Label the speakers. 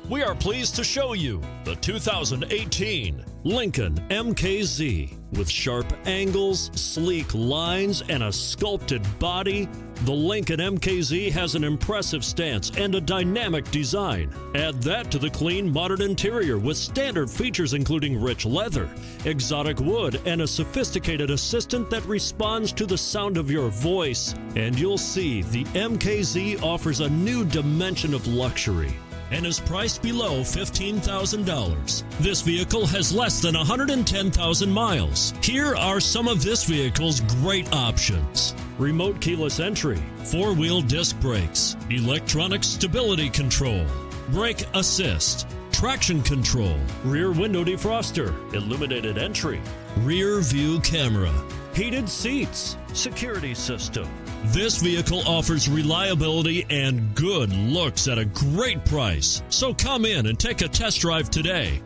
Speaker 1: We are pleased to show you the 2018 Lincoln MKZ. With sharp angles, sleek lines, and a sculpted body, the Lincoln MKZ has an impressive stance and a dynamic design. Add that to the clean, modern interior with standard features including rich leather, exotic wood, and a sophisticated assistant that responds to the sound of your voice. And you'll see the MKZ offers a new dimension of luxury and is priced below $15,000. This vehicle has less than 110,000 miles. Here are some of this vehicle's great options: remote keyless entry, four-wheel disc brakes, electronic stability control, brake assist, traction control, rear window defroster, illuminated entry, rear view camera, heated seats, security system. This vehicle offers reliability and good looks at a great price. So come in and take a test drive today.